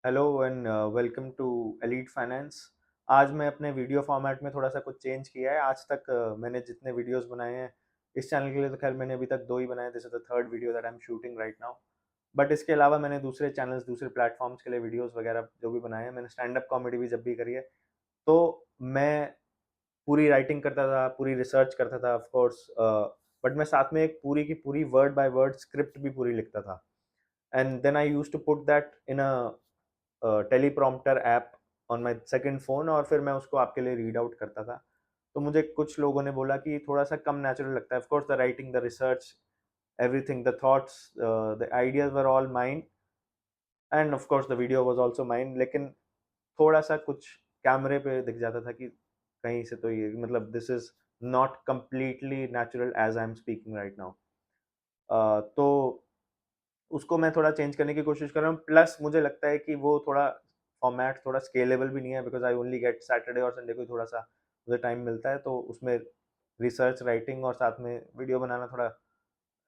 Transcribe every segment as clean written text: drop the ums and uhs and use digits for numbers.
Hello and welcome to Elite Finance. आज मैं अपने वीडियो फॉर्मेट में थोड़ा सा कुछ चेंज किया है। आज तक मैंने जितने वीडियोस बनाए हैं इस चैनल के लिए, तो खैर मैंने अभी तक 2 ही बनाए। This is the third video that I am shooting right now. But इसके अलावा मैंने दूसरे चैनल्स, दूसरे प्लेटफॉर्म्स के लिए वीडियोस वगैरह जो भी बनाए हैं, मैंने स्टैंड अप कॉमेडी भी जब भी करी है, तो मैं पूरी राइटिंग करता था, पूरी रिसर्च करता था ऑफ कोर्स, बट मैं साथ में एक पूरी की पूरी वर्ड बाय वर्ड स्क्रिप्ट भी पूरी लिखता था। And then I used to put that in a teleprompter app on my second phone, और फिर मैं उसको आपके लिए रीड आउट करता था। तो मुझे कुछ लोगों ने बोला कि थोड़ा-सा कम नेचुरल लगता है। Of course the writing, the research, everything, the thoughts, the ideas were all mine, end of course the video was also mine. लेकिन थोड़ा-सा कुछ कैमरे पे दिख जाता था कि कहीं से तो ये मतलब this is not completely natural as I am speaking right now. तो उसको मैं थोड़ा चेंज करने की कोशिश कर रहा हूँ। प्लस मुझे लगता है कि वो थोड़ा फॉर्मेट थोड़ा स्केलेबल भी नहीं है, because I only get Saturday और संडे को ही थोड़ा-सा मुझे टाइम मिलता है, तो उसमें रिसर्च, राइटिंग और साथ में वीडियो बनाना थोड़ा,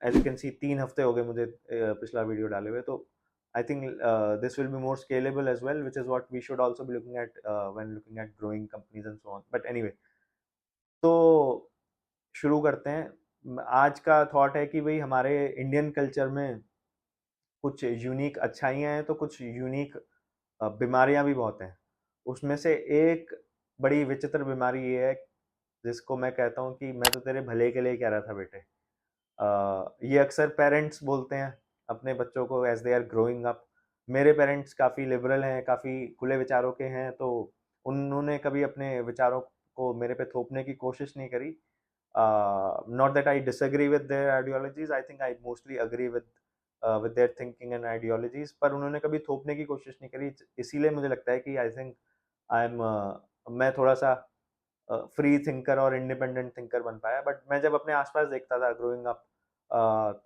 एज़ यू कैन सी 3 हफ्ते हो गए मुझे पिछला वीडियो डाले हुए। तो I think this will be more scalable as well, which is what we should also be looking at when looking at growing companies and so on. But anyway, तो शुरू करते हैं। आज का थॉट है कि भई हमारे इंडियन कल्चर में कुछ यूनिक अच्छाइयाँ हैं, तो कुछ यूनिक बीमारियाँ भी बहुत हैं। उसमें से एक बड़ी विचित्र बीमारी ये है, जिसको मैं कहता हूँ कि मैं तो तेरे भले के लिए कह रहा था बेटे। ये अक्सर पेरेंट्स बोलते हैं अपने बच्चों को as they are growing up. मेरे पेरेंट्स काफ़ी लिबरल हैं, काफ़ी खुले विचारों के हैं, तो उन्होंने कभी अपने विचारों को मेरे पे थोपने की कोशिश नहीं करी। Not that I disagree with their ideologies, I think I mostly agree with their thinking and ideologies, पर उन्होंने कभी थोपने की कोशिश नहीं करी। इसीलिए मुझे लगता है कि आई थिंक आई एम मैं थोड़ा-सा फ्री थिंकर और इंडिपेंडेंट थिंकर बन पाया। बट मैं जब अपने आस-पास देखता था ग्रोइंग अप,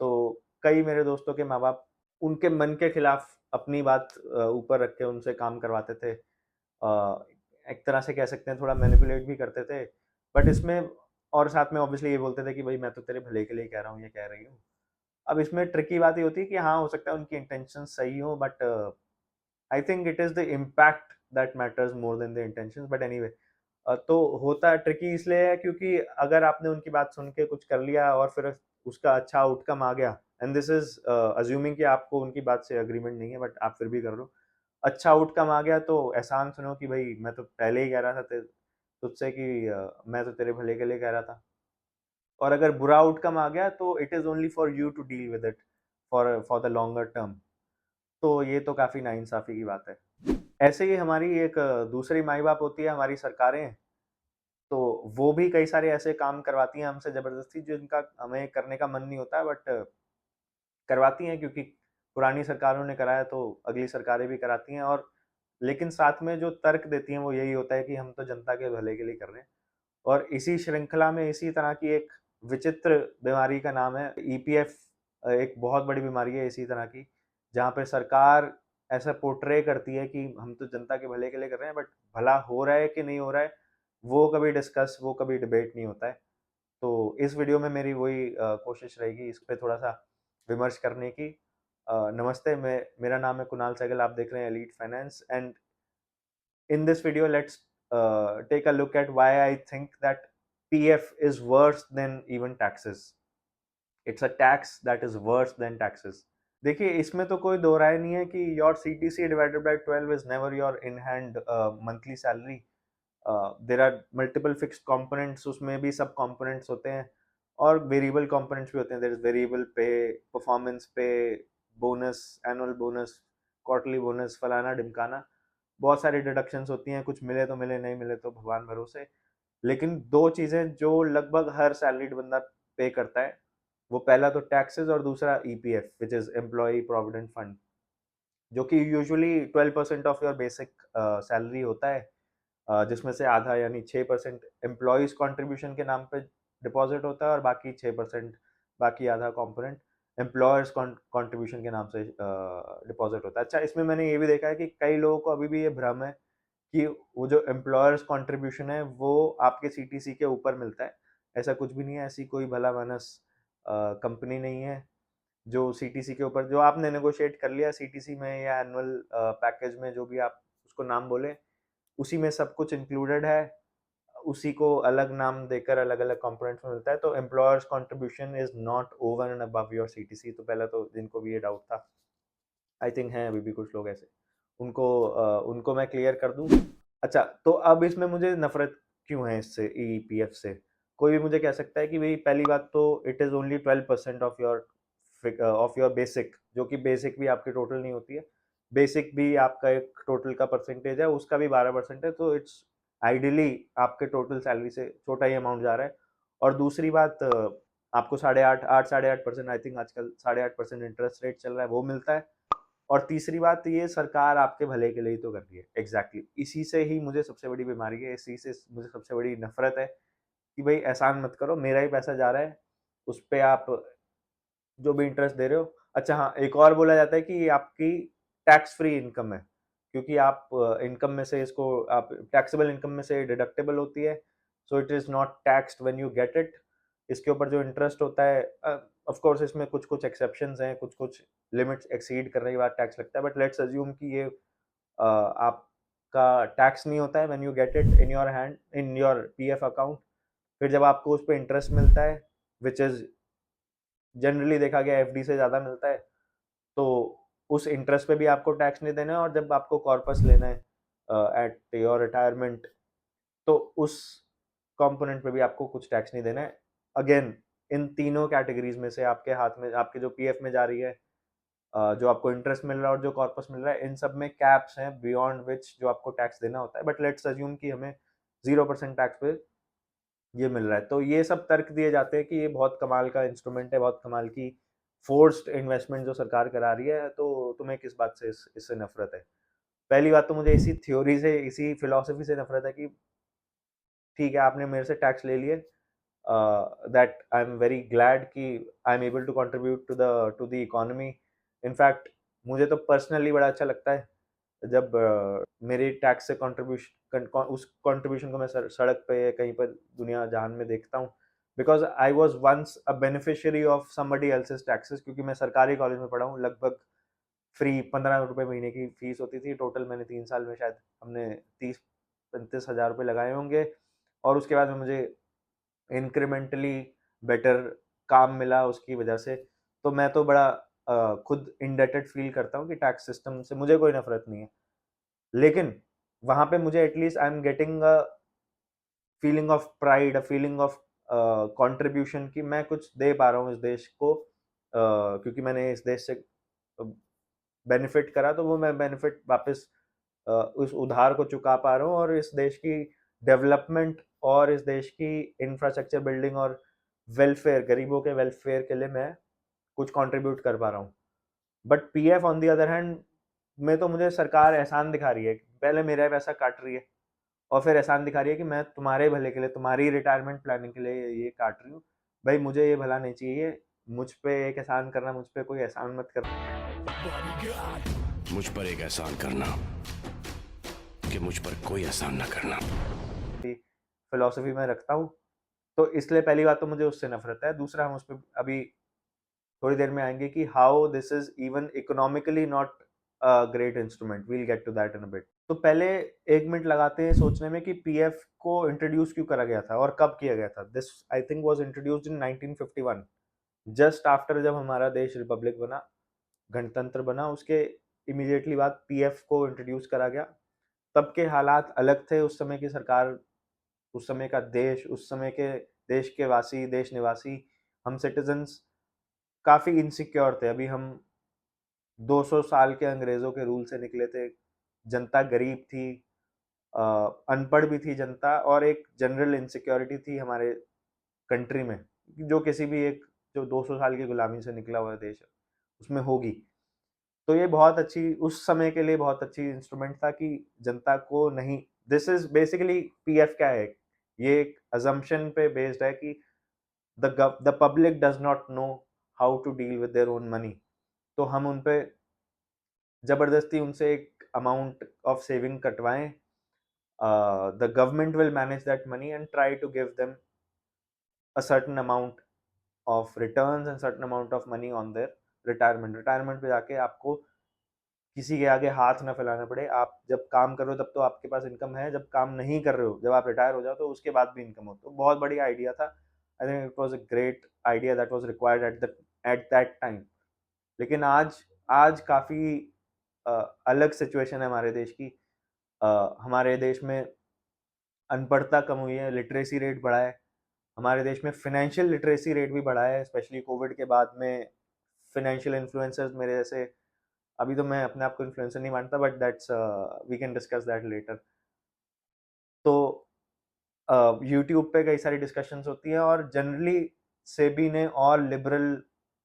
तो कई मेरे दोस्तों के माँ-बाप उनके मन के खिलाफ अपनी बात ऊपर रख के उनसे काम करवाते थे। एक तरह से कह सकते हैं थोड़ा मैनिपुलेट भी करते थे। बट इसमें और साथ में ऑब्वियसली ये बोलते थे कि भई मैं तो तेरे भले के लिए कह रहा हूँ, ये कह रही हूँ। अब इसमें ट्रिकी बात ये होती है कि हाँ, हो सकता है उनकी इंटेंशंस सही हो, but I think it is the impact that matters more than the intentions. But anyway, तो होता ट्रिकी इसलिए है क्योंकि अगर आपने उनकी बात सुन के कुछ कर लिया और फिर उसका अच्छा आउटकम आ गया, एंड दिस इज़ अज्यूमिंग कि आपको उनकी बात से एग्रीमेंट नहीं है, बट आप फिर भी कर लो। अच्छा आउटकम आ गया तो एहसान सुनो कि भई मैं तो पहले ही कह रहा था तुझसे कि मैं तो तेरे भले के लिए कह रहा था। और अगर बुरा आउटकम आ गया तो it is only for you to deal with it for the longer term. तो ये तो काफ़ी नाइंसाफ़ी की बात है। ऐसे ही हमारी एक दूसरी माई-बाप होती है, हमारी सरकारें। तो वो भी कई सारे ऐसे काम करवाती हैं हमसे ज़बरदस्ती, जिनका हमें करने का मन नहीं होता, बट करवाती हैं क्योंकि पुरानी सरकारों ने कराया तो अगली सरकारें भी कराती हैं। और लेकिन साथ में जो तर्क देती हैं वो यही होता है कि हम तो जनता के भले के लिए कर रहे हैं। और इसी श्रृंखला में इसी तरह की एक विचित्र बीमारी का नाम है ईपीएफ। एक बहुत बड़ी बीमारी है इसी तरह की, जहाँ पे सरकार ऐसा पोर्ट्रे करती है कि हम तो जनता के भले के लिए कर रहे हैं, बट भला हो रहा है कि नहीं हो रहा है, वो कभी डिबेट नहीं होता है। तो इस वीडियो में मेरी वही कोशिश रहेगी इस पे थोड़ा-सा विमर्श करने की। नमस्ते, मेरा नाम है कुणाल सहगल, आप देख रहे हैं elite finance, and in this video let's take a look at why I think that PF is worse than even taxes. It's a tax that is worse than taxes. देखिए, इसमें तो कोई दो राय नहीं है कि your CTC divided by 12 is never your in hand monthly salary. There are multiple fixed components, उसमें भी सब कंपोनेंट्स होते हैं और वेरिएबल कंपोनेंट्स भी होते हैं। देयर इज वेरिएबल पे, परफॉर्मेंस पे, bonus, annual bonus, quarterly bonus, फलाना ढिमकाना। बहुत सारी डिडक्शंस होती हैं, कुछ मिले तो मिले, नहीं मिले तो भगवान भरोसे। लेकिन 2 चीज़ें जो लगभग हर सैलरीड बंदा पे करता है, वो पहला तो टैक्सेस और दूसरा EPF, which is employee provident fund, जो कि usually 12% of your basic salary होता है, जिसमें से आधा यानी 6% एम्प्लॉइज़ कंट्रीब्यूशन के नाम पे डिपॉज़िट होता है और बाकी 6%, बाकी आधा कंपोनेंट एम्प्लॉयर्स कंट्रीब्यूशन के नाम से डिपॉज़िट होता है। अच्छा, इसमें मैंने ये भी देखा है कि कई लोगों को अभी भी ये भ्रम है कि वो जो एम्प्लॉयर्स कंट्रीब्यूशन है वो आपके सीटीसी के ऊपर मिलता है। ऐसा कुछ भी नहीं है, ऐसी कोई भला-मानस कंपनी नहीं है जो सीटीसी के ऊपर जो आपने नेगोशिएट कर लिया सीटीसी में या एनुअल पैकेज में, जो भी आप उसको नाम बोले, उसी में सब कुछ इंक्लूडेड है। उसी को अलग नाम देकर अलग अलग कंपोनेंट्स में मिलता है। तो employers contribution is not over and above your CTC. तो पहले तो जिनको भी ये डाउट था, आई थिंक हैं अभी भी कुछ लोग ऐसे, उनको मैं क्लियर कर दूं। अच्छा, तो अब इसमें मुझे नफरत क्यों है इससे, ईपीएफ से? कोई भी मुझे कह सकता है कि भाई पहली बात तो it is only 12% of your basic, जो कि बेसिक भी आपकी टोटल नहीं होती है। बेसिक भी आपका एक टोटल का परसेंटेज है, उसका भी 12% है। तो इट्स आइडियली आपके टोटल सैलरी से छोटा ही अमाउंट जा रहा है। और दूसरी बात, आपको 8.5% आई थिंक आजकल 8.5% इंटरेस्ट रेट चल रहा है, वो मिलता है। और तीसरी बात, ये सरकार आपके भले के लिए ही तो कर रही है। एग्जैक्टली इसी से ही मुझे सबसे बड़ी बीमारी है, इसी से मुझे सबसे बड़ी नफरत है कि भाई एहसान मत करो, मेरा ही पैसा जा रहा है, उस पर आप जो भी इंटरेस्ट दे रहे हो। अच्छा हाँ, एक और बोला जाता है कि ये आपकी टैक्स फ्री इनकम है, क्योंकि आप इनकम में से इसको, आप टैक्सेबल इनकम में से डिडक्टेबल होती है। So it is not taxed when you get it. इसके ऊपर जो इंटरेस्ट होता है, ऑफ कोर्स इसमें कुछ कुछ एक्सेप्शंस हैं, कुछ कुछ लिमिट्स एक्सीड करने के बाद टैक्स लगता है, बट लेट्स अज्यूम कि ये आपका टैक्स नहीं होता है when you get it in your hand, in your PF account. फिर जब आपको उस पर इंटरेस्ट मिलता है, विच इज जनरली देखा गया एफडी से ज़्यादा मिलता है, तो उस इंटरेस्ट पे भी आपको टैक्स नहीं देना है। और जब आपको कॉर्पस लेना है एट योर रिटायरमेंट, तो उस कंपोनेंट पे भी आपको कुछ टैक्स नहीं देना है। अगेन, इन तीनों कैटेगरीज में से आपके हाथ में, आपके जो पीएफ में जा रही है, जो आपको इंटरेस्ट मिल रहा है और जो कॉर्पस मिल रहा है, इन सब में कैप्स हैं बियॉन्ड विच जो आपको टैक्स देना होता है। बट लेट्स अज्यूम कि हमें 0% टैक्स पे ये मिल रहा है। तो ये सब तर्क दिए जाते हैं कि ये बहुत कमाल का इंस्ट्रूमेंट है, बहुत कमाल की फोर्स्ड इन्वेस्टमेंट जो सरकार करा रही है। तो तुम्हें किस बात से इससे नफरत है? पहली बात तो मुझे इसी थ्योरी से, इसी फिलोसफी से नफरत है कि ठीक है, आपने मेरे से टैक्स ले लिए, that I am very glad कि I am able to contribute to the economy. In fact मुझे तो पर्सनली बड़ा अच्छा लगता है जब मेरी टैक्स से कंट्रीब्यूशन, उस कंट्रीब्यूशन को मैं सड़क पे या कहीं पर दुनिया जहान में देखता हूँ। Because I was once a beneficiary of somebody else's taxes, क्योंकि मैं सरकारी कॉलेज में पढ़ा हूँ। लगभग फ्री 15 रुपये महीने की फीस होती थी। टोटल मैंने 3 साल में शायद हमने 30-35 हज़ार रुपये लगाए होंगे। और उसके बाद में मुझे इंक्रीमेंटली बेटर काम मिला उसकी वजह से। तो मैं तो बड़ा खुद इंडेटेड फील करता हूँ कि टैक्स सिस्टम से मुझे कोई नफरत नहीं है। लेकिन वहां पे मुझे at least I am getting a feeling of pride, a feeling of contribution कि मैं कुछ दे पा रहा हूँ इस देश को, क्योंकि मैंने इस देश से बेनिफिट करा, तो वो मैं बेनिफिट वापस उस उधार को चुका पा रहा हूँ। और इस देश की डेवलपमेंट और इस देश की इंफ्रास्ट्रक्चर बिल्डिंग और वेलफेयर, गरीबों के वेलफेयर के लिए मैं कुछ कंट्रीब्यूट कर पा रहा हूँ। But PF on the other hand में तो मुझे सरकार एहसान दिखा रही है, पहले मेरा पैसा काट रही है और फिर एहसान दिखा रही है कि मैं तुम्हारे भले के लिए, तुम्हारी रिटायरमेंट प्लानिंग के लिए ये काट रही हूँ। भाई मुझे ये भला नहीं चाहिए, मुझ पे एक एहसान करना, मुझ पे कोई एहसान मत करना। मुझ पर एक एहसान करना कि मुझ पर कोई एहसान ना करना, फिलोसफी में रखता हूँ। तो इसलिए पहली बात तो मुझे उससे नफरत है। दूसरा, हम उस पर अभी थोड़ी देर में आएंगे कि how this is even economically not a great instrument. We'll get to that in a bit. तो पहले 1 मिनट लगाते हैं सोचने में कि पीएफ को इंट्रोड्यूस क्यों करा गया था और कब किया गया था। This I think was introduced in 1951, just after, जब हमारा देश रिपब्लिक बना, गणतंत्र बना, उसके इमीडिएटली बाद पीएफ को इंट्रोड्यूस करा गया। तब के हालात अलग थे, उस समय की सरकार, उस समय का देश, उस समय के देश के वासी, देश निवासी, हम सिटीजन्स काफ़ी इनसिक्योर थे। अभी हम 200 साल के अंग्रेज़ों के रूल से निकले थे। जनता गरीब थी, अनपढ़ भी थी जनता, और एक जनरल इनसिक्योरिटी थी हमारे कंट्री में, जो किसी भी एक जो 200 साल की गुलामी से निकला हुआ देश है, उसमें होगी। तो ये बहुत अच्छी, उस समय के लिए बहुत अच्छी इंस्ट्रूमेंट था कि जनता को नहीं, दिस इज बेसिकली पीएफ क्या है, ये एक अजम्पशन पे बेस्ड है कि the public does not know how to deal with their own money. तो हम उन पे जबरदस्ती उनसे एक अमाउंट ऑफ सेविंग कटवाएं, the government will manage that money and try to give them a certain amount of returns and certain amount of money on their retirement पे जाके आपको किसी के आगे हाथ ना फैलाना पड़े। आप जब काम कर रहे हो तब तो आपके पास इनकम है, जब काम नहीं कर रहे हो, जब आप रिटायर हो जाओ तो उसके बाद भी इनकम हो। तो बहुत बढ़िया आइडिया था। I think it was a great idea that was required at that time. लेकिन आज आज काफ़ी अ, अलग सिचुएशन है हमारे देश की। हमारे देश में अनपढ़ता कम हुई है, लिटरेसी रेट बढ़ा है। हमारे देश में फाइनेंशियल लिटरेसी रेट भी बढ़ा है, स्पेशली कोविड के बाद में फाइनेंशियल इन्फ्लुएंसर्स मेरे जैसे। अभी तो मैं अपने आप को इन्फ्लुएंसर नहीं मानता, but that's we can discuss that later. तो यूट्यूब पे कई सारी डिस्कशंस होती हैं और जनरली सेबी ने और लिबरल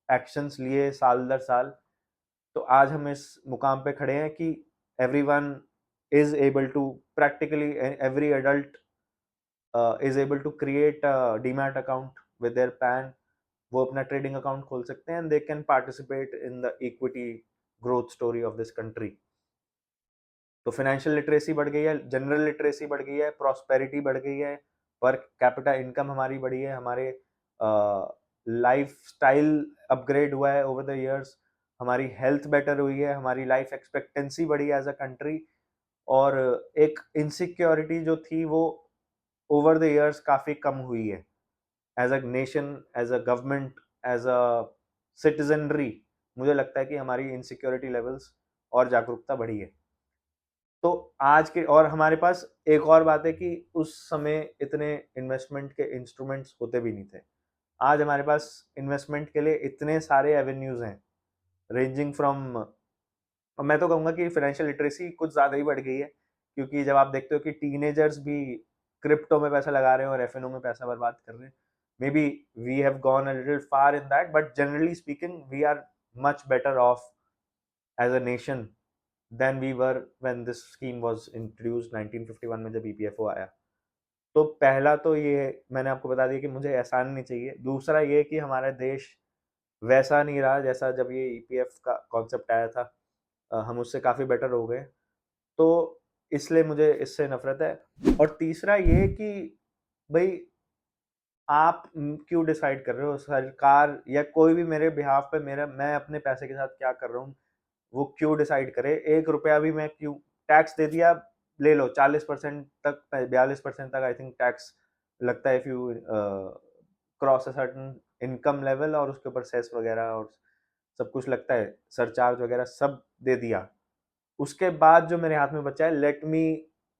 एक्शंस लिए साल दर साल। तो आज हम इस मुकाम पे खड़े हैं कि everyone is able to, practically every adult is able to create demat account with their PAN. वो अपना ट्रेडिंग अकाउंट खोल सकते हैं and they can participate in the equity growth story of this country. तो फाइनेंशियल लिटरेसी बढ़ गई है, general literacy बढ़ गई है, प्रॉस्पेरिटी बढ़ गई है, पर कैपिटा इनकम हमारी बढ़ी है, हमारे लाइफ स्टाइल अपग्रेड हुआ है ओवर द इयर्स, हमारी हेल्थ बेटर हुई है, हमारी लाइफ एक्सपेक्टेंसी बढ़ी है एज अ कंट्री। और एक इनसिक्योरिटी जो थी वो ओवर द इयर्स काफ़ी कम हुई है। As a nation, as a government, as a citizenry, मुझे लगता है कि हमारी इनसिक्योरिटी लेवल्स और जागरूकता बढ़ी है। तो आज के, और हमारे पास एक और बात है कि उस समय इतने इन्वेस्टमेंट के इंस्ट्रूमेंट्स होते भी नहीं थे। आज हमारे पास इन्वेस्टमेंट के लिए इतने सारे एवेन्यूज हैं, रेंजिंग फ्रॉम, मैं तो कहूँगा कि फाइनेंशियल लिटरेसी कुछ ज़्यादा ही बढ़ गई है, क्योंकि जब आप देखते हो कि टीनेजर्स भी क्रिप्टो में पैसा लगा रहे हैं और एफएनओ में पैसा बर्बाद कर रहे हैं। Maybe we have gone a little far in that, but generally speaking we are much better off as a nation than we were when this scheme was introduced 1951 में जब ईपीएफओ आया। तो पहला तो ये मैंने आपको बता दिया कि मुझे एहसान नहीं चाहिए। दूसरा ये कि हमारा देश वैसा नहीं रहा जैसा जब ये ईपीएफ का कॉन्सेप्ट आया था। हम उससे काफ़ी बेटर हो गए। तो इसलिए मुझे इससे नफ़रत है। और तीसरा ये कि भई आप क्यों डिसाइड कर रहे हो, सरकार या कोई भी मेरे बिहाफ पे, मेरा, मैं अपने पैसे के साथ क्या कर रहा हूँ, वो क्यों डिसाइड करे? 1 रुपया भी मैं क्यों, टैक्स दे दिया, ले लो 40% तक, 42% तक आई थिंक टैक्स लगता है if you cross a certain income level, और उसके ऊपर सेस वगैरह और सब कुछ लगता है, सरचार्ज वगैरह सब दे दिया। उसके बाद जो मेरे हाथ में बचा है, let me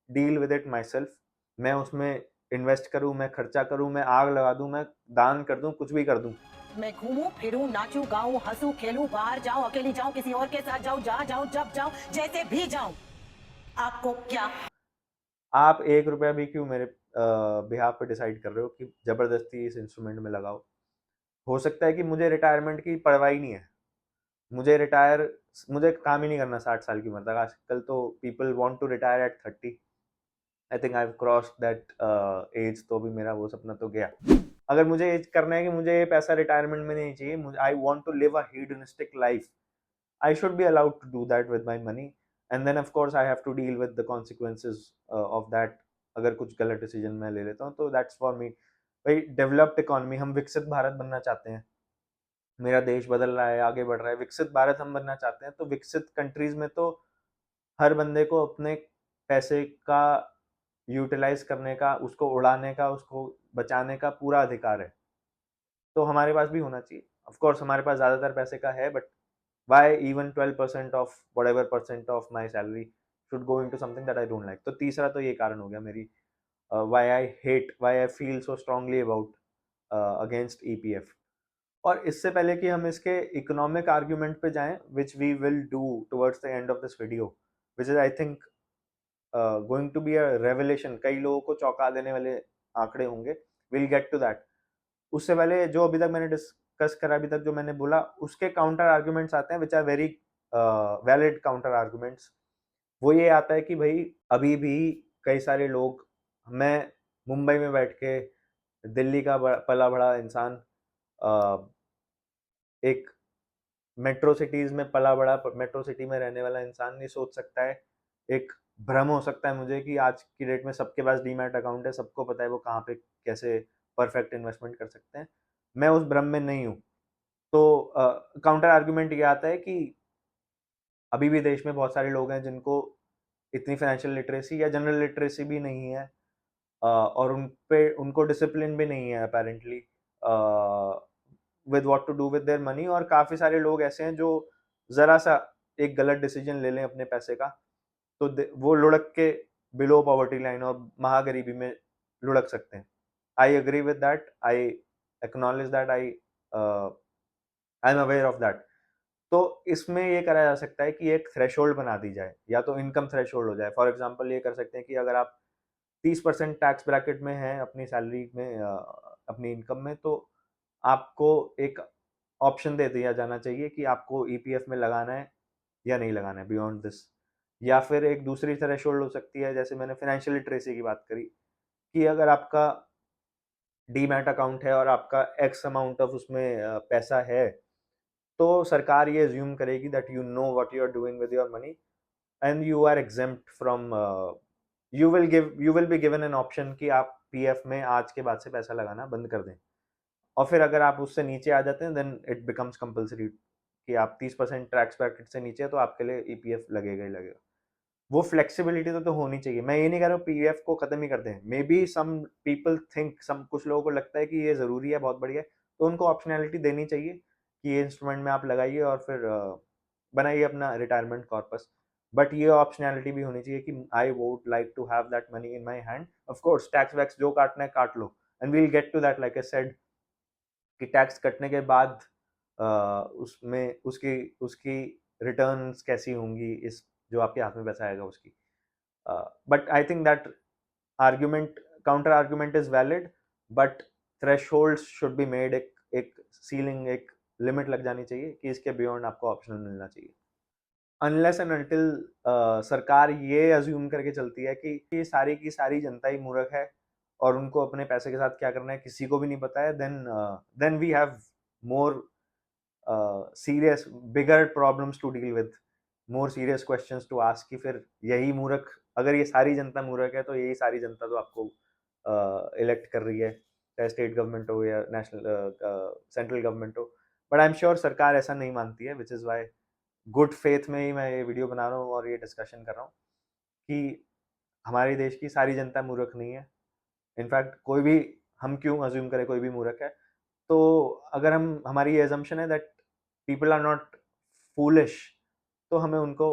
deal with it my self. मैं उसमें इन्वेस्ट करूँ, मैं खर्चा करूँ, मैं आग लगा दूँ, मैं दान कर दूँ, कुछ भी कर दूँ। मैं घूमूं फिरूं नाचूं गाऊं हंसूं खेलूं बाहर जाऊं अकेली जाऊं किसी और के साथ जाऊं जहां जाऊं जब जाऊं जैसे भी जाऊं आपको क्या आप 1 रुपया भी क्यों मेरे बिहाफ पे डिसाइड कर रहे हो कि ज़बरदस्ती इस इंस्ट्रूमेंट में लगाओ? हो सकता है कि मुझे रिटायरमेंट की परवाह ही नहीं है। मुझे काम ही नहीं करना 60 साल की उम्र तक। आजकल तो people want to retire at 30। I think I have crossed that age, तो भी मेरा वो सपना तो गया। अगर मुझे एज करना है कि मुझे ये पैसा रिटायरमेंट में नहीं चाहिए, मुझे, I want to live a hedonistic life, I should be allowed to do that with my money, and then of course I have to deal with the consequences of that। अगर कुछ गलत decision मैं ले लेता हूँ तो that's for me। भाई developed economy, हम विकसित भारत बनना चाहते हैं। मेरा देश बदल रहा है, आगे बढ़ रहा है, विकसित भारत हम बनना चाहते हैं। तो विकसित कंट्रीज में तो हर बंदे को अपने पैसे का यूटिलाइज करने का, उसको उड़ाने का, उसको बचाने का पूरा अधिकार है। तो हमारे पास भी होना चाहिए। ऑफ कोर्स हमारे पास ज़्यादातर पैसे का है, but why even 12% of whatever percent of my salary should go into something that I don't like? तो तीसरा तो ये कारण हो गया मेरी why I feel so strongly about against EPF। और इससे पहले कि हम इसके इकोनॉमिक आर्ग्यूमेंट पे जाएं, which we will do towards the end of this video, which is I think going to be a revelation, कई लोगों को चौंका देने वाले आंकड़े होंगे। we'll get to that। उससे पहले जो अभी तक मैंने डिस्कस करा, अभी तक जो मैंने बोला, उसके काउंटर आर्ग्यूमेंट्स आते हैं, which are very valid counter arguments. वो ये आता है कि भाई अभी भी कई सारे लोग, मैं मुंबई में बैठ के, दिल्ली का पला बड़ा इंसान, एक मेट्रो सिटीज में पला बड़ा, मेट्रो सिटी में रहने वाला इंसान नहीं सोच सकता है। एक भ्रम हो सकता है मुझे कि आज की डेट में सबके पास डीमैट अकाउंट है, सबको पता है वो कहाँ पे कैसे परफेक्ट इन्वेस्टमेंट कर सकते हैं। मैं उस भ्रम में नहीं हूँ। तो काउंटर आर्गुमेंट ये आता है कि अभी भी देश में बहुत सारे लोग हैं जिनको इतनी फाइनेंशियल लिटरेसी या जनरल लिटरेसी भी नहीं है, और उनको डिसिप्लिन भी नहीं है apparently with what to do with their money. और काफ़ी सारे लोग ऐसे हैं जो ज़रा सा एक गलत डिसीजन ले लें अपने पैसे का, तो वो लुढ़क के बिलो पॉवर्टी लाइन और महागरीबी में लुढ़क सकते हैं। I agree with that, I acknowledge that, I am aware of that. तो इसमें ये करा जा सकता है कि एक थ्रेशोल्ड बना दी जाए, या तो इनकम थ्रेशोल्ड हो जाए। फॉर एग्जांपल ये कर सकते हैं कि अगर आप 30% टैक्स ब्रैकेट में हैं अपनी सैलरी में, अपनी इनकम में, तो आपको एक ऑप्शन दे दिया जाना चाहिए कि आपको ईपीएफ में लगाना है या नहीं लगाना है बियॉन्ड दिस। या फिर एक दूसरी थ्रेशोल्ड हो सकती है, जैसे मैंने फाइनेंशियल लिटरेसी की बात करी, कि अगर आपका डीमैट अकाउंट है और आपका एक्स अमाउंट ऑफ उसमें पैसा है, तो सरकार ये अज्यूम करेगी that you know what you are doing with your money and you are exempt from, you will be given an option कि आप पीएफ में आज के बाद से पैसा लगाना बंद कर दें। और फिर अगर आप उससे नीचे आ जाते हैं, देन इट बिकम्स कंपल्सरी कि आप 30% टैक्स ब्रैकेट से नीचे है तो आपके लिए ईपीएफ लगेगा ही लगेगा। वो फ्लेक्सिबिलिटी तो होनी चाहिए। मैं ये नहीं कह रहा हूँ पीएफ को खत्म ही कर दें। Maybe some people think, कुछ लोगों को लगता है कि ये ज़रूरी है, बहुत बढ़िया है, तो उनको ऑप्शनैलिटी देनी चाहिए कि ये इंस्ट्रूमेंट में आप लगाइए और फिर बनाइए अपना रिटायरमेंट कॉर्पस। बट ये ऑप्शनैलिटी भी होनी चाहिए कि I would like to have that money in my hand. Of course tax वैक्स जो काटना है काट लो, and we'll get to that like I said, कि टैक्स कटने के बाद उसमें उसकी उसकी रिटर्न्स कैसी होंगी, इस जो आपके हाथ में पैसा आएगा उसकी। But I think that argument, counter argument is valid, but thresholds should be made. एक सीलिंग, एक लिमिट लग जानी चाहिए कि इसके बियॉन्ड आपको ऑप्शन मिलना चाहिए। अनलेस एंड अनटिल सरकार ये अज्यूम करके चलती है कि ये सारी की सारी जनता ही मूर्ख है और उनको अपने पैसे के साथ क्या करना है किसी को भी नहीं पता है, then we have more serious bigger problems to deal with, more serious questions to ask कि फिर यही मूर्ख, अगर ये सारी जनता मूर्ख है तो यही सारी जनता तो आपको इलेक्ट कर रही है, चाहे स्टेट गवर्नमेंट हो या नेशनल सेंट्रल गवर्नमेंट हो। बट आई एम श्योर सरकार ऐसा नहीं मानती है, which is why good faith में ही मैं ये वीडियो बना रहा हूँ और ये डिस्कशन कर रहा हूँ कि हमारे देश की सारी जनता मूर्ख नहीं है। इनफैक्ट कोई भी, हम क्यों अज्यूम करें कोई भी मूर्ख है, तो अगर हमारी ये अजम्पशन है that people are not foolish, तो हमें उनको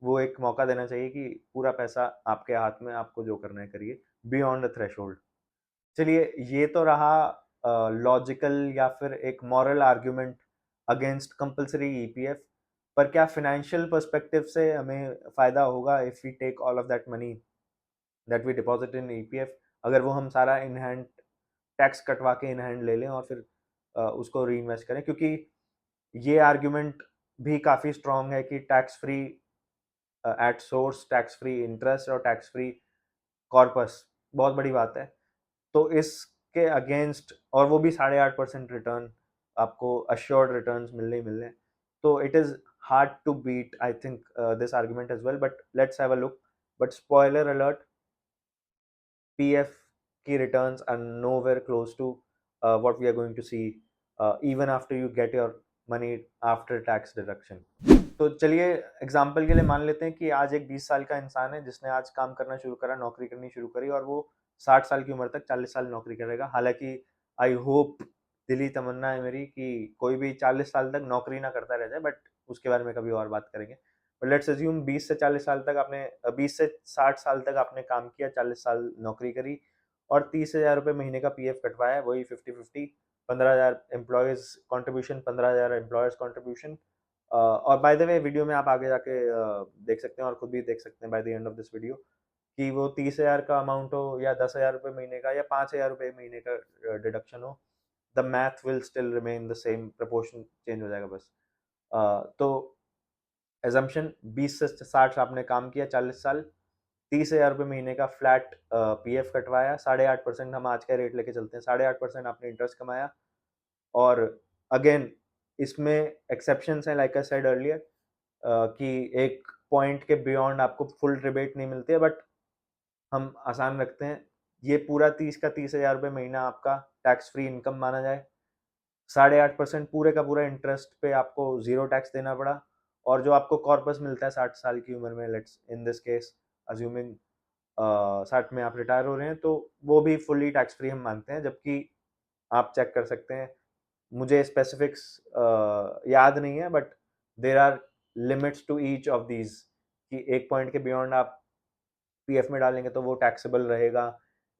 वो एक मौका देना चाहिए कि पूरा पैसा आपके हाथ में, आपको जो करना है करिए बियॉन्ड द थ्रेशोल्ड। चलिए, ये तो रहा लॉजिकल या फिर एक moral argument against compulsory EPF. पर क्या फाइनेंशियल पर्सपेक्टिव से हमें फ़ायदा होगा if we take all of that money that we deposit in EPF, अगर वो हम सारा इन हैंड टैक्स कटवा के इन हैंड ले लें और फिर उसको री इन्वेस्ट करें? क्योंकि ये आर्ग्यूमेंट भी काफ़ी स्ट्रॉन्ग है कि tax free at source, tax free interest और टैक्स फ्री कॉर्पस बहुत बड़ी बात है। तो इसके अगेंस्ट, और वो भी 8.5% रिटर्न, आपको अश्योर्ड रिटर्न्स मिलने ही मिलने। तो it is hard to beat I think this argument as well, but let's have a look. But spoiler alert, PF की returns are nowhere close to what we are going to see even after you get your money after tax deduction. तो चलिए example के लिए मान लेते हैं कि आज एक 20 साल का इंसान है जिसने आज काम करना शुरू करा, नौकरी करनी शुरू करी, और वो 60 साल की उम्र तक 40 साल नौकरी करेगा। हालांकि आई होप, दिली तमन्ना है मेरी कि कोई भी 40 साल तक नौकरी ना करता रह जाए, बट उसके बारे में कभी और बात करेंगे। बट लेट्स अज्यूम 20 से 40 साल तक आपने 20 से 60 साल तक आपने काम किया, 40 साल नौकरी करी और 30,000 रुपये महीने का पीएफ कटवाया, वही 50-50, 15,000 एम्प्लॉयज़ कॉन्ट्रीब्यूशन, 15,000 एम्प्लॉयर्स कॉन्ट्रीब्यूशन। और बाय द वे वीडियो में आप आगे जाके देख सकते हैं और खुद भी देख सकते हैं by the end of this video कि वो 30,000 का अमाउंट हो या 10,000 रुपये महीने का या 5,000 रुपये महीने का डिडक्शन हो, the math will still remain the same, proportion change हो जाएगा बस। तो एजम्पशन 20 से 60 आपने काम किया, 40 साल, 30,000 रुपये महीने का फ्लैट पीएफ कटवाया, 8.5% हम आज का रेट लेके चलते हैं, 8.5% आपने इंटरेस्ट कमाया। और अगेन इसमें एक्सेप्शंस हैं, लाइक आई सेड अर्लियर, कि एक पॉइंट के बियॉन्ड आपको फुल रिबेट नहीं मिलती है, बट हम आसान रखते हैं, ये पूरा 30 का 30,000 रुपये महीना आपका टैक्स फ्री इनकम माना जाए। 8.5% पूरे का पूरा इंटरेस्ट पे आपको 0 टैक्स देना पड़ा, और जो आपको कॉर्पस मिलता है 60 साल की उम्र में, let's in this case assuming 60 में आप रिटायर हो रहे हैं, तो वो भी फुली टैक्स फ्री हम मानते हैं। जबकि आप चेक कर सकते हैं, मुझे स्पेसिफिक्स याद नहीं है, but there are limits to each of these, कि 1 पॉइंट के बियॉन्ड आप पीएफ में डालेंगे तो वो टैक्सेबल रहेगा,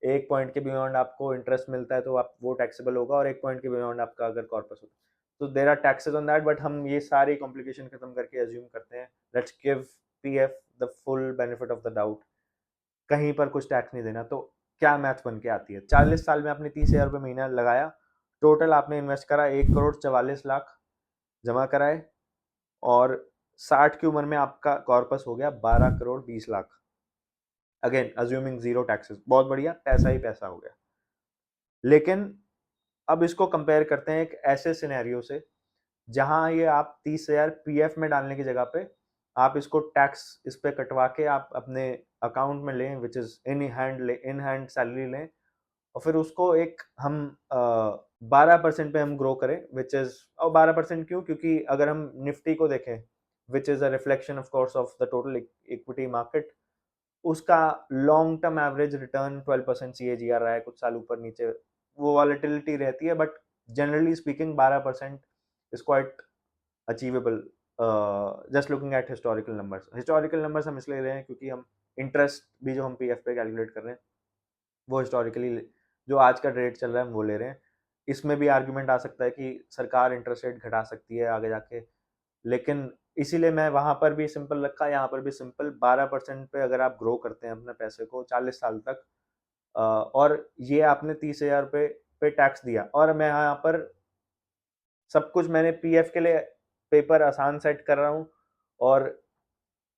1 पॉइंट के बियॉन्ड आपको इंटरेस्ट मिलता है तो आप वो टैक्सेबल होगा, और 1 पॉइंट के बियॉन्ड आपका अगर कॉर्पस होता है तो there are taxes on that. But हम ये सारी कॉम्प्लिकेशन खत्म करके अज्यूम करते हैं, let's give PF the full benefit of the doubt, कहीं पर कुछ टैक्स नहीं देना। तो क्या मैथ बन के आती है? 40 साल में आपने 30,000 रुपये महीना लगाया, टोटल आपने इन्वेस्ट करा 1,44,00,000 जमा कराए, और 60 की उम्र में आपका कॉर्पस हो गया 12,20,00,000। अगेन अज्यूमिंग 0 टैक्सेस, बहुत बढ़िया, पैसा ही पैसा हो गया। लेकिन अब इसको कंपेयर करते हैं एक ऐसे सिनेरियो से जहां ये आप 30,000 पीएफ में डालने की जगह पे आप इसको टैक्स इस पे कटवा के आप अपने अकाउंट में लें, which is in hand salary लें, और फिर उसको एक हम 12% पे हम ग्रो करें, विच इज, और 12% क्यों? क्योंकि अगर हम निफ्टी को देखें, which is a reflection of course of the total equity market, उसका long term average return 12% CAGR रहा है, कुछ साल ऊपर नीचे वो वॉलेटिलिटी रहती है, but generally speaking 12% is quite achievable. Just looking at historical numbers हम इसलिए ले रहे हैं क्योंकि हम इंटरेस्ट भी जो हम पीएफ पे कैलकुलेट कर रहे हैं वो हिस्टोरिकली जो आज का रेट चल रहा है हम वो ले रहे हैं। इसमें भी आर्ग्यूमेंट आ सकता है कि सरकार इंटरेस्ट रेट घटा सकती है आगे जाके, लेकिन इसीलिए मैं वहां पर भी सिंपल रखा, यहाँ पर भी सिंपल 12% पे अगर आप ग्रो करते हैं अपने पैसे को 40 साल तक, और ये आपने 30,000 रुपये पे टैक्स दिया, और मैं यहाँ पर सब कुछ मैंने पीएफ के लिए पेपर आसान सेट कर रहा हूँ, और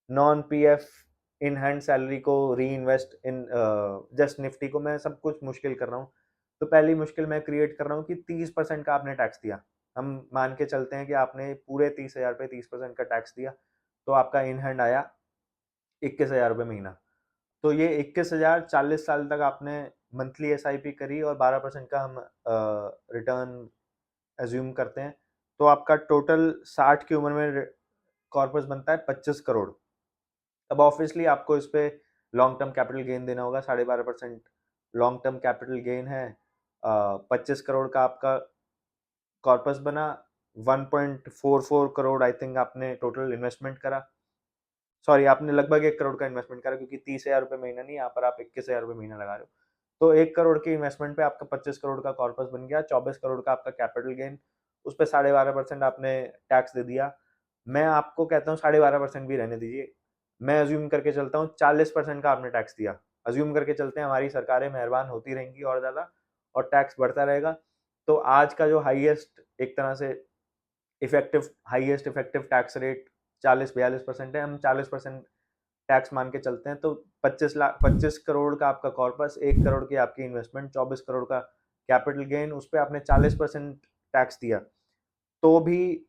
non PF in hand salary को री इन्वेस्ट इन जस्ट निफ्टी को मैं सब कुछ मुश्किल कर रहा हूँ। तो पहली मुश्किल मैं क्रिएट कर रहा हूँ कि 30% का आपने टैक्स दिया, हम मान के चलते हैं कि आपने पूरे 30,000 पे 30% का टैक्स दिया, तो आपका इन हैंड आया 21,000 रुपये महीना। तो ये 21,000 40 साल तक आपने मंथली एसआईपी करी, और 12% का हम रिटर्न एज्यूम करते हैं, तो आपका टोटल 60 की उम्र में कॉर्पस बनता है 25 करोड़। अब ऑब्वियसली आपको इस पे लॉन्ग टर्म कैपिटल गेन देना होगा, 12.5% लॉन्ग टर्म कैपिटल गेन है। 25 करोड़ का आपका कॉर्पस बना, 1.44 करोड़ आई थिंक आपने टोटल इन्वेस्टमेंट करा, सॉरी आपने लगभग 1 करोड़ का इन्वेस्टमेंट करा, क्योंकि 30,000 रुपये महीना नहीं, यहाँ पर आप 21,000 रुपये महीना लगा रहे हो। तो 1 करोड़ की इन्वेस्टमेंट पे आपका 25 करोड़ का कॉर्पस बन गया, 24 करोड़ का आपका कैपिटल गेन, उस पर 12.5% आपने टैक्स दे दिया। मैं आपको कहता हूँ 12.5% भी रहने दीजिए, मैं अज्यूम करके चलता हूँ 40% का आपने टैक्स दिया, अज्यूम करके चलते हैं हमारी सरकारें मेहरबान होती रहेंगी और ज़्यादा, और टैक्स बढ़ता रहेगा। तो आज का जो हाईएस्ट एक तरह से हाईएस्ट इफेक्टिव टैक्स रेट 40-42% है, हम 40% टैक्स मान के चलते हैं, तो 25 करोड़ का आपका कॉर्पस, 1 करोड़ की आपकी इन्वेस्टमेंट, 24 करोड़ का कैपिटल गेन, उस पर आपने 40% टैक्स दिया, तो भी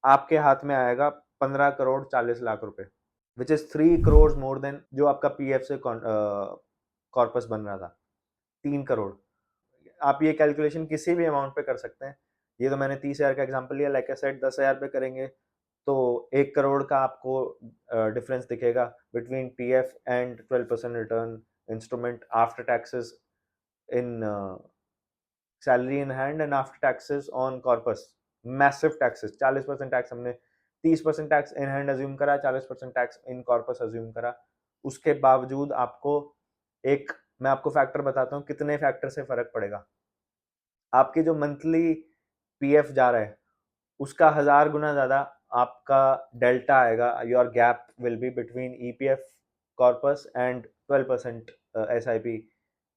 आपके हाथ में आएगा 15,40,00,000 रुपए, which is 3 crore more than जो आपका पीएफ से कॉर्पस बन रहा था, 3 करोड़। आप ये कैलकुलेशन किसी भी अमाउंट पे कर सकते हैं, ये तो मैंने 30,000 का एग्जांपल लिया, लाइक आई सेड 10,000 पे करेंगे तो 1 करोड़ का आपको डिफरेंस दिखेगा between PF and 12% return instrument after taxes in salary in hand and after taxes on corpus, massive taxes, 40% tax हमने, 30% टैक्स इन हैंड अज्यूम करा, 40% टैक्स इन कॉर्पस अज्यूम करा, उसके बावजूद आपको एक, मैं आपको फैक्टर बताता हूँ कितने फैक्टर से फर्क पड़ेगा। आपके जो मंथली पीएफ जा रहा है उसका 1000 गुना ज्यादा आपका डेल्टा आएगा, your gap will be between EPF corpus and 12% SIP,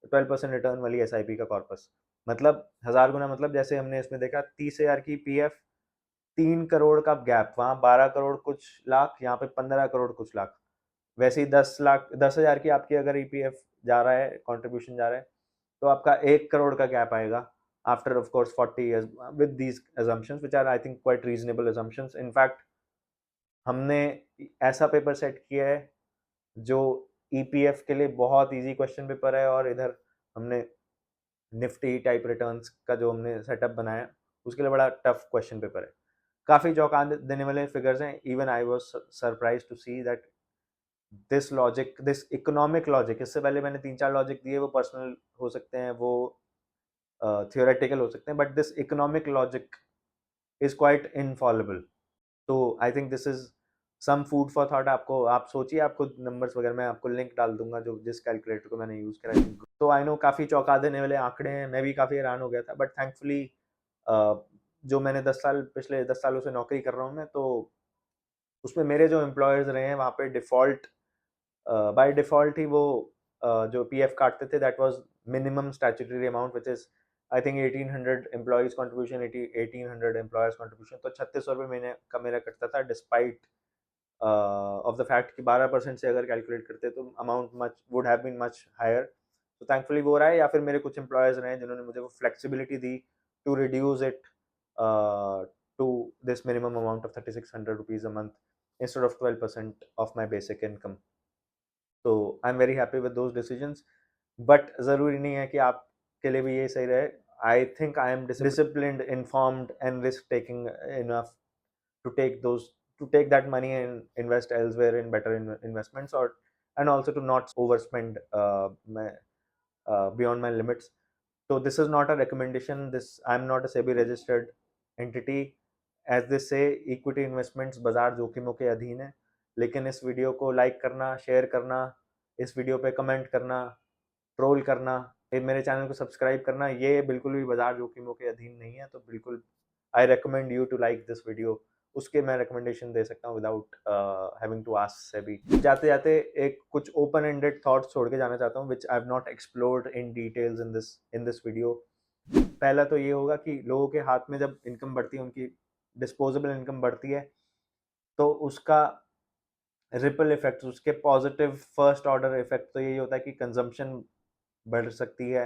12% return वाली एसआईपी का कॉर्पस, मतलब 1000 गुना, मतलब जैसे हमने इसमें देखा 30,000 की पीएफ, 3 करोड़ का गैप, वहां 12 करोड़ कुछ लाख, यहाँ पे 15 करोड़ कुछ लाख, वैसे ही 10,000 की आपकी अगर ईपीएफ जा रहा है, कॉन्ट्रीब्यूशन जा रहा है, तो आपका 1 करोड़ का गैप आएगा after of course 40 years with these assumptions which are I think quite reasonable assumptions. In fact हमने ऐसा पेपर सेट किया है जो ईपीएफ के लिए बहुत इजी क्वेश्चन पेपर है, और इधर हमने निफ्टी टाइप रिटर्न्स का जो हमने सेटअप बनाया उसके लिए बड़ा टफ क्वेश्चन पेपर है। काफ़ी चौंका देने वाले फिगर्स हैं। Even I was surprise to see that this logic, this economic logic, इससे पहले मैंने 3-4 लॉजिक दिए, वो पर्सनल हो सकते हैं, वो थियोरेटिकल हो सकते हैं, but this economic logic is quite infallible. तो I think this is some food for thought. आपको, आप सोचिए, आपको नंबर्स वगैरह मैं आपको लिंक डाल दूंगा जो जिस कैलकुलेटर को मैंने यूज करा। तो आई नो काफ़ी चौंका देने वाले आंकड़े हैं, मैं भी काफ़ी हैरान हो गया था, बट थैंकफुली जो मैंने 10 साल, पिछले 10 सालों से नौकरी कर रहा हूँ मैं, तो उसमें मेरे जो एम्प्लॉयर्स रहे हैं वहाँ पे डिफ़ॉल्ट, बाय डिफ़ॉल्ट ही वो जो पीएफ काटते थे, that was minimum statutory amount which is I think 1800 employees contribution, 1800 employers contribution, तो 3600 रुपये महीने का मेरा कटता था, डिस्पाइट ऑफ द फैक्ट कि 12% से अगर कैलकुलेट करते तो amount much would have been much higher. तो थैंकफुली वो रहा है, या फिर मेरे कुछ एम्प्लॉयर्स रहे हैं जिन्होंने मुझे वो फ्लेक्सिबिलिटी दी to reduce it to this minimum amount of 3600 rupees a month instead of 12% of my basic income. तो I am very happy with those decisions, but ज़रूरी नहीं है कि आपके लिए भी ये सही रहे। आई think I M disciplined, informed and risk taking enough to take those, to take that money and invest elsewhere in better investments, or and also to not overspend beyond my limits. So this is not a recommendation, this, I'm not a SEBI registered entity. As they say, equity investments बाजार जोखिमों के अधीन है। लेकिन इस video को like करना, share करना, इस वीडियो पे कमेंट करना, ट्रोल करना, मेरे चैनल को सब्सक्राइब करना, ये बिल्कुल भी बाजार जोखिमों के अधीन नहीं है। तो बिल्कुल I recommend you to like this video. उसके मैं रिकमेंडेशन दे सकता हूँ without having to ask SEBI. जाते जाते एक कुछ ओपन एंडेड थॉट्स छोड़ के जाना चाहता हूँ, which I have not explored in details in this video. पहला तो ये होगा कि लोगों के हाथ में जब इनकम बढ़ती है, उनकी डिस्पोजेबल इनकम बढ़ती है, तो उसका रिपल इफेक्ट, उसके पॉजिटिव फर्स्ट ऑर्डर इफेक्ट तो यही होता है कि कंजम्पशन बढ़ सकती है।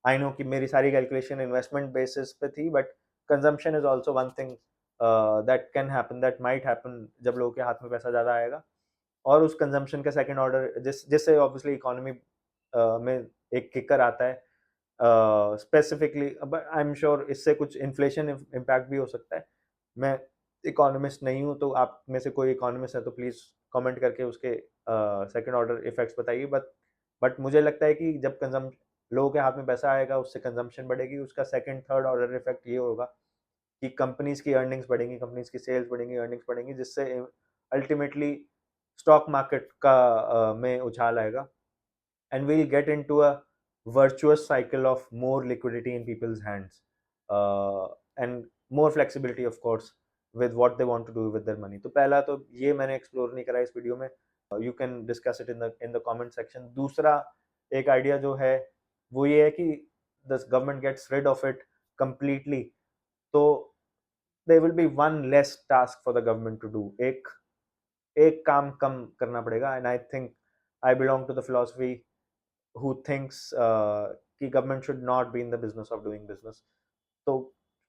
आई नो कि मेरी सारी कैलकुलेशन इन्वेस्टमेंट बेसिस पे थी, but consumption is also one thing that can happen, that might happen जब लोगों के हाथ में पैसा ज़्यादा आएगा। और उस कंजम्पशन का सेकेंड ऑर्डर जिससे ऑब्वियसली इकोनॉमी में एक किकर आता है स्पेसिफिकली। आई एम श्योर इससे कुछ इन्फ्लेशन इम्पैक्ट भी हो सकता है। मैं इकोनॉमिस्ट नहीं हूँ, तो आप में से कोई इकोनॉमिस्ट है तो प्लीज़ कमेंट करके उसके सेकेंड ऑर्डर इफेक्ट्स बताइए। बट मुझे लगता है कि जब लोगों के हाथ में पैसा आएगा, उससे कंजम्पशन बढ़ेगी, उसका सेकंड थर्ड ऑर्डर इफेक्ट ये होगा कि कंपनीज की अर्निंग्स बढ़ेंगी, कंपनीज की सेल्स बढ़ेंगी, अर्निंग्स बढ़ेंगी, जिससे अल्टीमेटली स्टॉक मार्केट का में उछाल आएगा, and we'll get into a virtuous cycle of more liquidity in people's hands, and more flexibility of course with what they want to do with their money. तो पहला तो ये मैंने एक्सप्लोर नहीं करा इस वीडियो में, you can discuss it in the comment section. दूसरा एक आइडिया जो है वो ये है कि the government gets rid of it completely, तो there will be one less task for the government to do, एक काम कम करना पड़ेगा। And I think I belong to the philosophy who thinks कि government should not be in the business of doing business. तो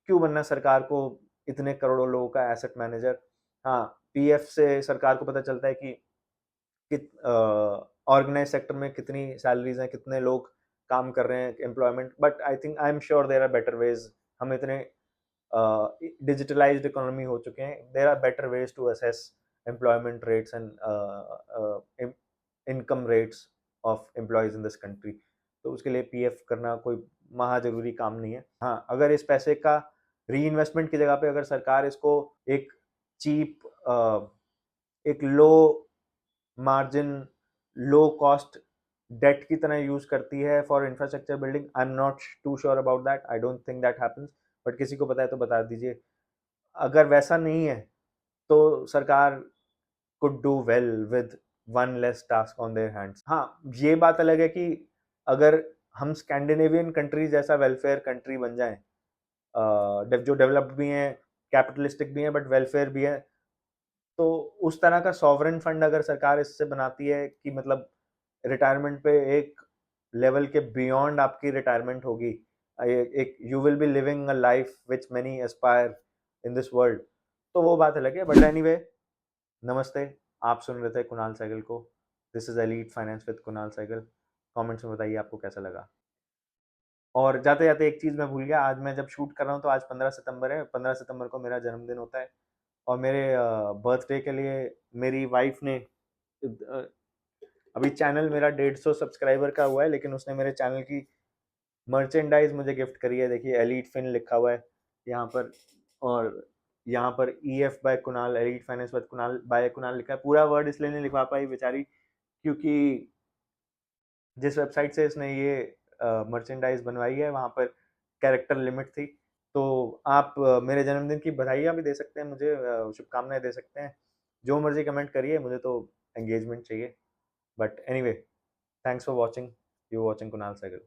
क्यों बनना सरकार को इतने करोड़ों लोगों का एसेट मैनेजर। हाँ, पीएफ से सरकार को पता चलता है कि ऑर्गेनाइज सेक्टर में कितनी सैलरीज हैं, कितने लोग काम कर रहे हैं, employment. But I think, I am sure there are better ways. हम इतने डिजिटलाइज्ड इकोनॉमी हो चुके हैं, there are better ways to assess employment rates and income rates of employees in this country. तो उसके लिए पीएफ करना कोई महा जरूरी काम नहीं है। हाँ, अगर इस पैसे का री इन्वेस्टमेंट की जगह पे अगर सरकार इसको एक चीप, एक low margin, low cost debt की तरह यूज करती है for infrastructure building, I am not too sure about that, I don't think that happens, but किसी को पता है तो बता दीजिए। अगर वैसा नहीं है तो सरकार could do well with one less task on their hands। हाँ, ये बात अलग है कि अगर हम स्कैंडिनेवियन कंट्रीज जैसा वेलफेयर कंट्री बन जाएं, जो डेवलप्ड भी हैं, कैपिटलिस्टिक भी हैं, बट वेलफेयर भी है, तो उस तरह का सॉवरेन फंड अगर सरकार इससे बनाती है कि मतलब रिटायरमेंट पे एक लेवल के बियॉन्ड आपकी रिटायरमेंट होगी, एक you will B living a life which many Aspire in this world, तो वो बात अलग है। बट एनीवे, नमस्ते, आप सुन रहे थे कुणाल सहगल को। This is Elite Finance with Kunal Sehgal. Comments में बताइए आपको कैसा लगा। और जाते-जाते एक चीज़ मैं भूल गया, आज मैं जब शूट कर रहा हूँ तो आज 15 सितंबर है, 15 सितंबर को मेरा जन्मदिन होता है और मेरे बर्थडे के लिए मेरी वाइफ़ ने अ, अभी चैनल मेरा 150 सब्सक्राइबर का हुआ है, लेकिन उसने मेरे चैनल की मर्चेंडाइज़ मुझे गिफ्ट करी है। देखिए एलीट फिन लिखा हुआ है यहाँ पर और यहाँ पर EF by Kunal, Elite Finance by Kunal लिखा है। पूरा वर्ड इसलिए नहीं लिखवा पाई बेचारी क्योंकि जिस वेबसाइट से इसने ये मर्चेंडाइज़ बनवाई है वहाँ पर कैरेक्टर लिमिट थी। तो आप मेरे जन्मदिन की बधाइयाँ भी दे सकते हैं मुझे, शुभकामनाएँ दे सकते हैं। जो मर्ज़ी कमेंट करिए, मुझे तो एंगेजमेंट चाहिए। But anyway, thanks for watching. You are watching Kunal Sehgal.